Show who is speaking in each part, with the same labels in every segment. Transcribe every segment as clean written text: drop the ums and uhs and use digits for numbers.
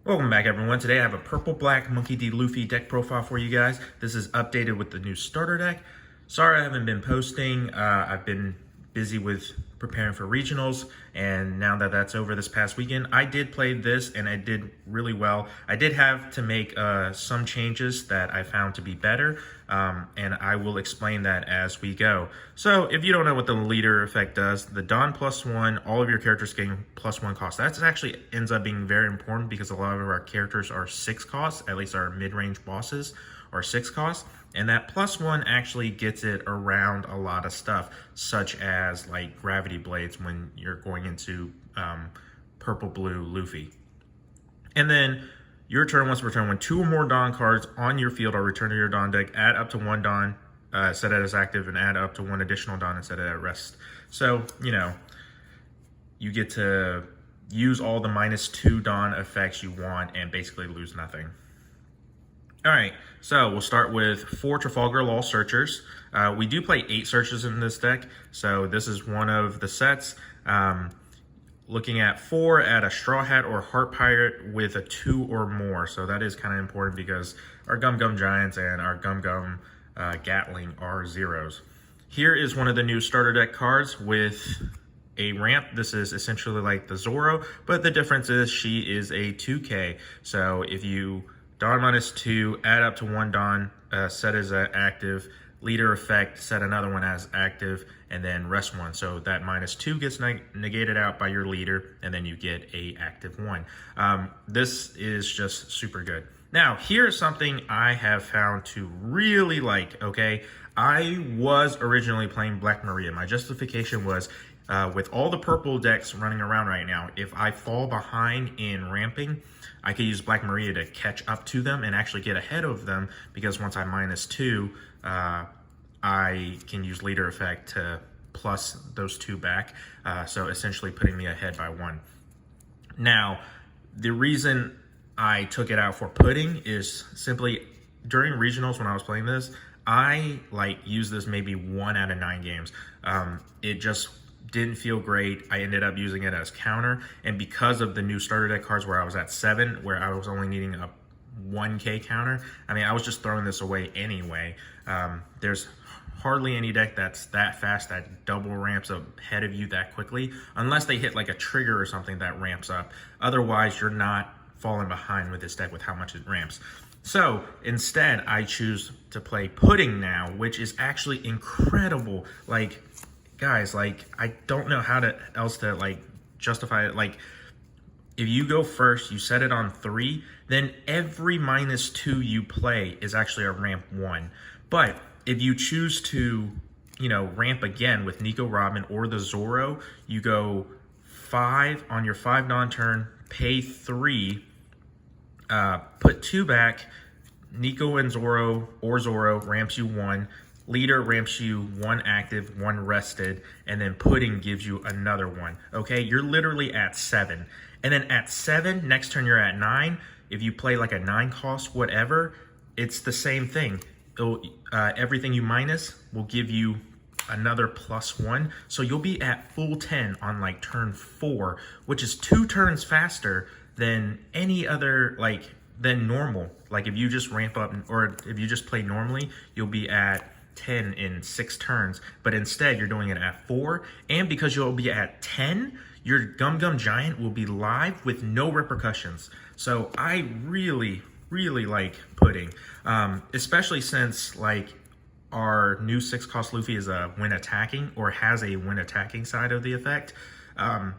Speaker 1: Welcome back, everyone. Today I have a Purple Black Monkey D. Luffy deck profile for you guys. This is updated with the new starter deck. Sorry I haven't been posting. I've been busy with preparing for regionals, and now that that's over this past weekend, I did play this and I did really well. I did have to make some changes that I found to be better, and I will explain that as we go. So if you don't know what the leader effect does, the Dawn +1, all of your characters getting +1 cost. That actually ends up being very important because a lot of our characters are 6 costs, at least our mid-range bosses are 6 costs. And that +1 actually gets it around a lot of stuff, such as like gravity blades when you're going into purple blue Luffy. And then your turn once per turn, when 2 or more Dawn cards on your field are returned to your Dawn deck, add up to 1 Dawn, set it as active, and add up to 1 additional Dawn and set it at rest. So, you know, you get to use all the -2 Dawn effects you want and basically lose nothing. All right, so we'll start with 4 Trafalgar Law Searchers. We do play 8 searchers in this deck, so this is one of the sets. Looking at 4 at a Straw Hat or Heart Pirate with a 2 or more, so that is kind of important because our Gum Gum Giants and our Gum Gum Gatling are 0s. Here is one of the new starter deck cards with a ramp. This is essentially like the Zoro, but the difference is she is a 2K, so if you Dawn -2, add up to 1 Dawn, set as active, leader effect, set another one as active, and then rest 1. So that -2 gets negated out by your leader, and then you get a active 1. This is just super good. Now, here's something I have found to really like, okay? I was originally playing Black Maria. My justification was, with all the purple decks running around right now, if I fall behind in ramping, I could use Black Maria to catch up to them and actually get ahead of them, because once I -2, I can use leader effect to plus those 2 back, so essentially putting me ahead by 1. Now, the reason I took it out for pudding is simply during regionals when I was playing this, I used this maybe 1 out of 9 games. It just didn't feel great. I ended up using it as counter, and because of the new starter deck cards where I was at 7, where I was only needing a 1K counter, I mean, I was just throwing this away anyway. There's hardly any deck that's that fast, that double ramps up ahead of you that quickly, unless they hit like a trigger or something that ramps up. Otherwise, you're not falling behind with this deck with how much it ramps. So instead, I choose to play pudding now, which is actually incredible. Like, guys, like, I don't know how else to justify it. Like, if you go first, you set it on 3, then every -2 you play is actually a ramp 1. But if you choose to, you know, ramp again with Nico Robin or the Zoro, you go 5 on your 5 Dawn turn, pay 3, put 2 back. Nico and Zoro or Zoro ramps you 1. Leader ramps you 1 active, 1 rested, and then pudding gives you another 1. Okay, you're literally at 7. And then at 7, next turn you're at 9. If you play like a 9 cost, whatever, it's the same thing. Everything you minus will give you another +1. So you'll be at full 10 on like turn 4, which is 2 turns faster than any other, than normal. Like if you just ramp up, or if you just play normally, you'll be at 10 in 6 turns, but instead you're doing it at 4, and because you'll be at 10, your Gum Gum Giant will be live with no repercussions. So I really like pudding, especially since our new 6 cost Luffy is a when attacking, or has a when attacking side of the effect.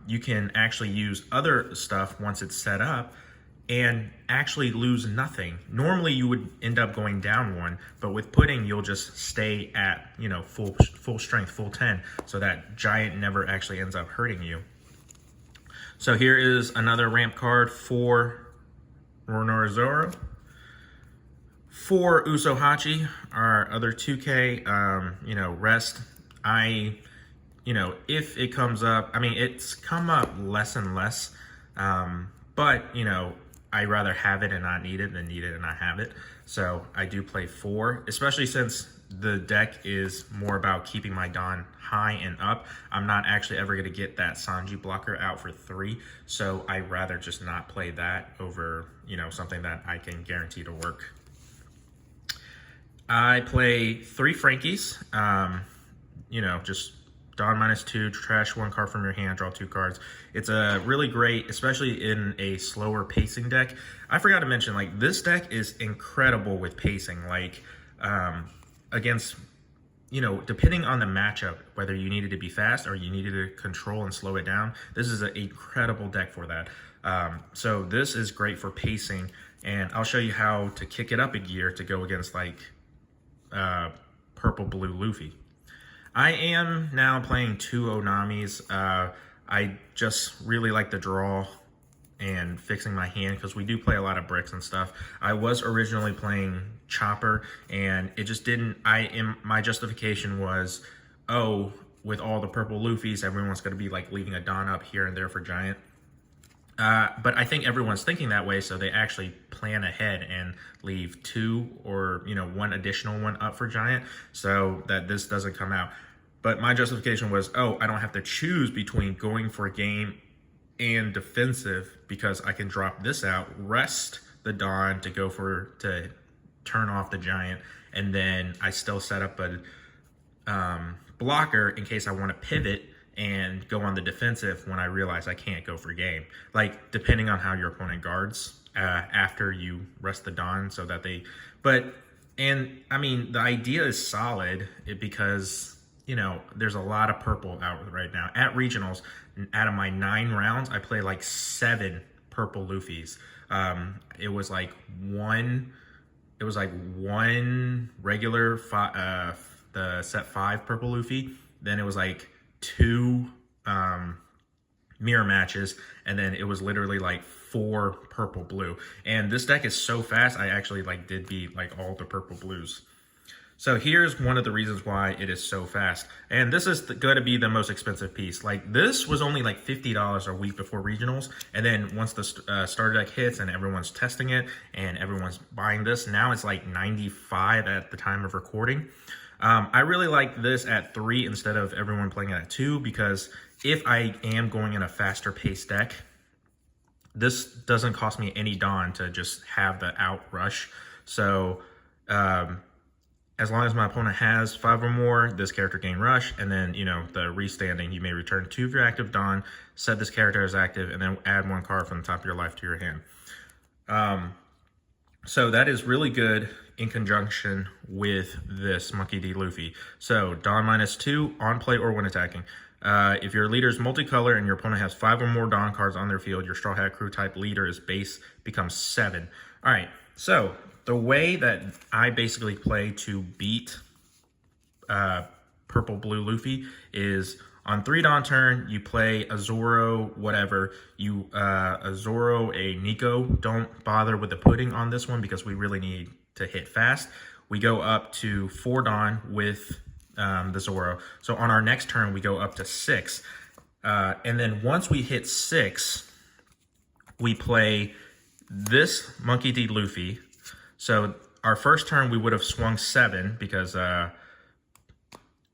Speaker 1: You can actually use other stuff once it's set up and actually lose nothing. Normally you would end up going down 1, but with pudding you'll just stay at, you know, full strength, full 10, so that giant never actually ends up hurting you. So here is another ramp card for Roronoa Zoro. For Usohachi, our other 2K, you know, rest. You know, if it comes up, I mean, it's come up less and less, but, you know, I rather have it and not need it than need it and not have it. So I do play 4, especially since the deck is more about keeping my Don high and up. I'm not actually ever going to get that Sanji blocker out for 3, so I'd rather just not play that over, you know, something that I can guarantee to work. I play 3 Frankies, you know, just Don -2, trash 1 card from your hand, draw 2 cards. It's a really great, especially in a slower pacing deck. I forgot to mention, like, this deck is incredible with pacing, like, against, you know, depending on the matchup, whether you needed to be fast or you needed to control and slow it down, this is an incredible deck for that. So this is great for pacing, and I'll show you how to kick it up a gear to go against, like, Purple Luffy. I am now playing 2 Onamis. I just really like the draw and fixing my hand because we do play a lot of bricks and stuff. I was originally playing Chopper, and it just didn't. My justification was, oh, with all the Purple Luffys, everyone's going to be like leaving a Don up here and there for Giant. But I think everyone's thinking that way, so they actually plan ahead and leave 2 or, you know, 1 additional one up for Giant so that this doesn't come out. But my justification was, oh, I don't have to choose between going for a game and defensive because I can drop this out, rest the Don to go to turn off the Giant, and then I still set up a blocker in case I want to pivot and go on the defensive when I realize I can't go for game. Like, depending on how your opponent guards after you rest the Don so that they... And, I mean, the idea is solid because, you know, there's a lot of purple out right now. At Regionals, out of my 9 rounds, I played like 7 Purple Luffys. It was like one regular, the set 5 Purple Luffy. Then it was like 2 mirror matches, and then it was literally like 4 purple blue. And this deck is so fast, I actually like did beat like all the purple blues. So here's one of the reasons why it is so fast. And this is going to be the most expensive piece. Like, this was only like $50 a week before Regionals. And then once the starter deck hits and everyone's testing it and everyone's buying this, now it's like $95 at the time of recording. I really like this at 3 instead of everyone playing it at 2, because if I am going in a faster paced deck, this doesn't cost me any Don to just have the out rush. So as long as my opponent has 5 or more, this character gain rush, and then, you know, the restanding, you may return 2 of your active Don, set this character as active, and then add 1 card from the top of your life to your hand. So that is really good in conjunction with this Monkey D. Luffy. So Don -2 on play or when attacking. If your leader is multicolor and your opponent has 5 or more Don cards on their field, your Straw Hat Crew type leader is base becomes 7. All right, so the way that I basically play to beat Purple Luffy is on 3 Don turn, you play a Zoro, whatever. A Zoro, a Nico. Don't bother with the pudding on this one because we really need to hit fast. We go up to 4 Don with the Zoro. So on our next turn, we go up to 6. And then once we hit 6, we play this Monkey D. Luffy. So our first turn, we would have swung 7 because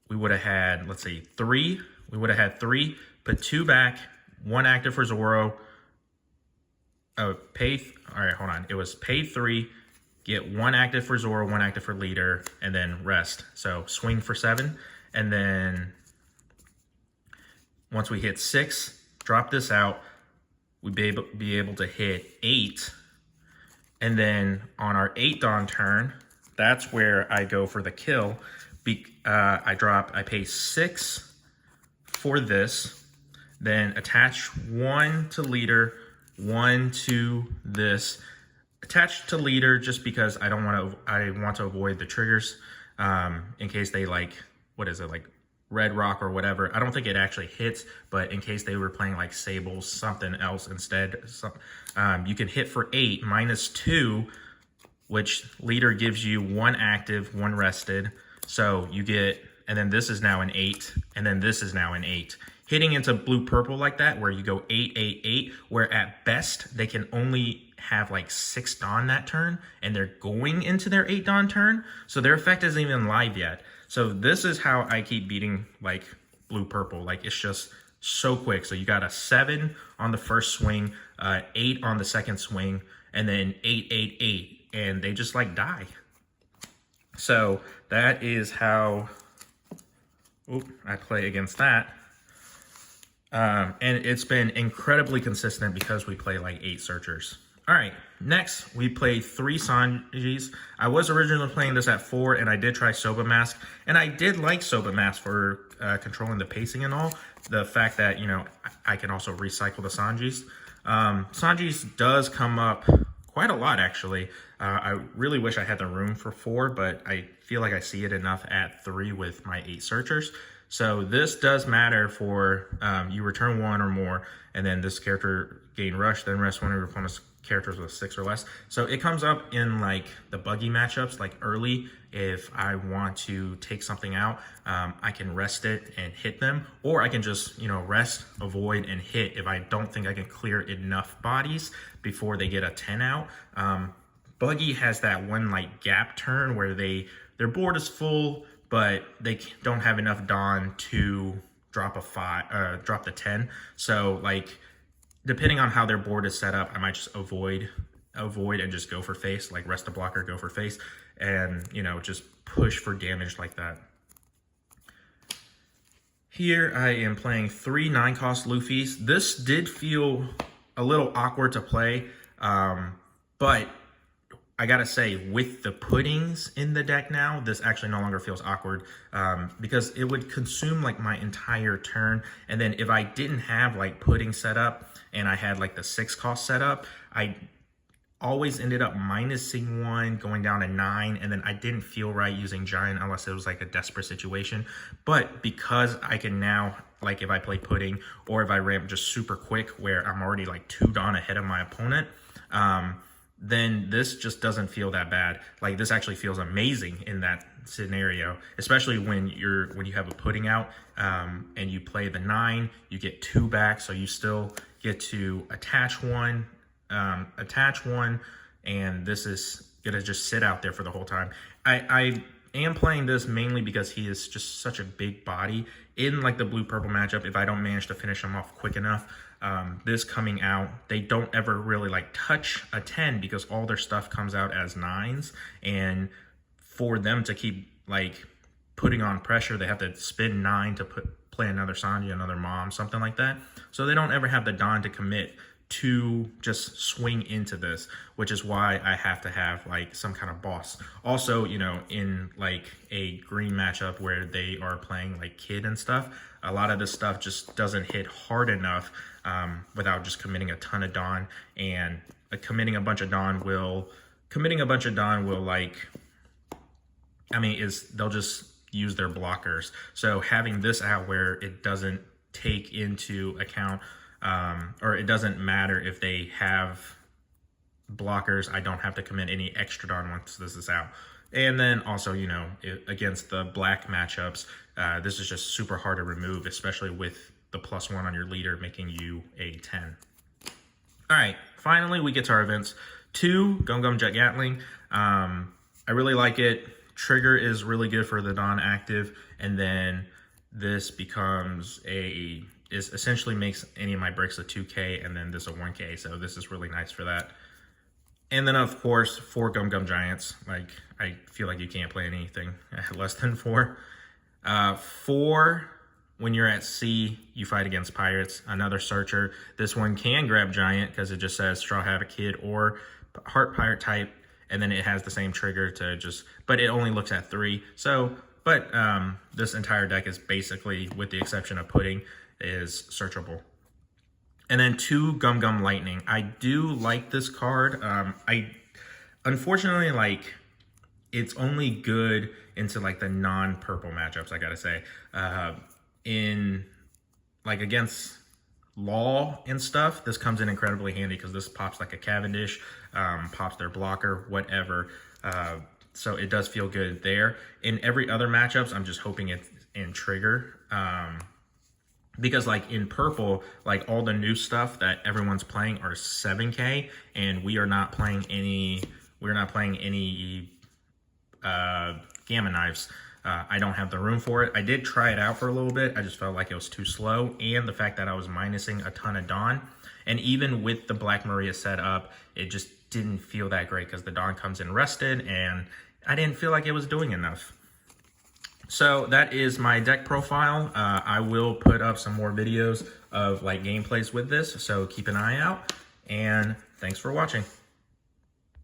Speaker 1: we would have had, let's see, 3. We would have had 3, put 2 back, 1 active for Zoro. All right, hold on. It was pay 3, get 1 active for Zoro, 1 active for leader, and then rest. So swing for 7. And then once we hit 6, drop this out. We'd be able to hit 8. And then on our 8 Don turn, that's where I go for the kill. I pay 6 for this, then attach 1 to leader, 1 to this. Attach to leader just because I want to avoid the triggers in case they like, what is it, like Red Rock or whatever. I don't think it actually hits, but in case they were playing like Sables, something else instead. You can hit for 8 -2, which leader gives you 1 active, 1 rested. So you get, and then this is now an 8, and then this is now an 8. hitting into blue-purple like that, where you go 8-8-8, where at best they can only have like 6 Dawn that turn, and they're going into their 8 Dawn turn, so their effect isn't even live yet. So this is how I keep beating like blue-purple. Like, it's just so quick. So you got a 7 on the first swing, 8 on the second swing, and then 8-8-8, and they just like die. So that is how I play against that. And it's been incredibly consistent because we play like 8 searchers. All right, next we play 3 Sanjis. I was originally playing this at 4, and I did try Soba Mask, and I did like Soba Mask for controlling the pacing and all. The fact that, you know, I can also recycle the Sanjis. Sanjis does come up quite a lot, actually. I really wish I had the room for 4, but I feel like I see it enough at 3 with my 8 searchers. So this does matter for you return 1 or more, and then this character gain rush, then rest one of your opponent's characters with 6 or less. So it comes up in like the buggy matchups, like early. If I want to take something out, I can rest it and hit them, or I can just, you know, rest, avoid, and hit if I don't think I can clear enough bodies before they get a 10 out. Buggy has that one like gap turn where their board is full, but they don't have enough Dawn to drop drop the 10. So like, depending on how their board is set up, I might just avoid and just go for face, like rest the blocker, go for face, and, you know, just push for damage like that. Here I am playing 3 9-cost Luffys. This did feel a little awkward to play, but I gotta say, with the puddings in the deck now, this actually no longer feels awkward, because it would consume like my entire turn. And then if I didn't have like pudding set up and I had like the 6-cost set up, I always ended up minusing 1, going down to 9, and then I didn't feel right using giant unless it was like a desperate situation. But because I can now, like if I play pudding or if I ramp just super quick where I'm already like 2 Dawn ahead of my opponent, then this just doesn't feel that bad. Like, this actually feels amazing in that scenario, especially when you have a pudding out, and you play the 9, you get 2 back, so you still get to attach one, and this is gonna just sit out there for the whole time. I am playing this mainly because he is just such a big body in like the blue-purple matchup. If I don't manage to finish him off quick enough, this coming out, they don't ever really like touch a 10 because all their stuff comes out as 9s, and for them to keep like putting on pressure, they have to spin 9 to play another Sanji, another Mom, something like that. So they don't ever have the Dawn to commit to just swing into this, which is why I have to have like some kind of boss. Also, you know, in like a green matchup where they are playing like Kid and stuff, a lot of this stuff just doesn't hit hard enough without just committing a ton of Dawn. And committing a bunch of Dawn will like, I mean, they'll just use their blockers. So having this out where it doesn't take into account, or it doesn't matter if they have blockers, I don't have to commit any extra Dawn once this is out. And then also, you know, against the black matchups, this is just super hard to remove, especially with the +1 on your leader making you a 10. All right, finally we get to our events. 2, Gum Gum Jet Gatling. I really like it. Trigger is really good for the Dawn active, and then this becomes essentially makes any of my bricks a 2K, and then this a 1K, so this is really nice for that. And then, of course, 4 Gum Gum Giants. Like, I feel like you can't play anything at less than 4. 4, when you're at sea, you fight against pirates. Another searcher. This one can grab Giant because it just says Straw Hat Kid or Heart Pirate type, and then it has the same trigger to just, but it only looks at 3. So, but this entire deck is basically, with the exception of Pudding, is searchable. And then 2 Gum Gum Lightning. I do like this card. Unfortunately, like, it's only good into like the non-purple matchups, I gotta say. In like against Law and stuff, this comes in incredibly handy because this pops like a Cavendish, pops their blocker, whatever. So it does feel good there. In every other matchups, I'm just hoping it's in Trigger. because like in purple, like all the new stuff that everyone's playing are 7K, and we are not playing any. We're not playing any gamma knives. I don't have the room for it. I did try it out for a little bit. I just felt like it was too slow, and the fact that I was minusing a ton of Dawn, and even with the Black Maria set up, it just didn't feel that great because the Dawn comes in rested, and I didn't feel like it was doing enough. So that is my deck profile. I will put up some more videos of like gameplays with this, so keep an eye out, and thanks for watching.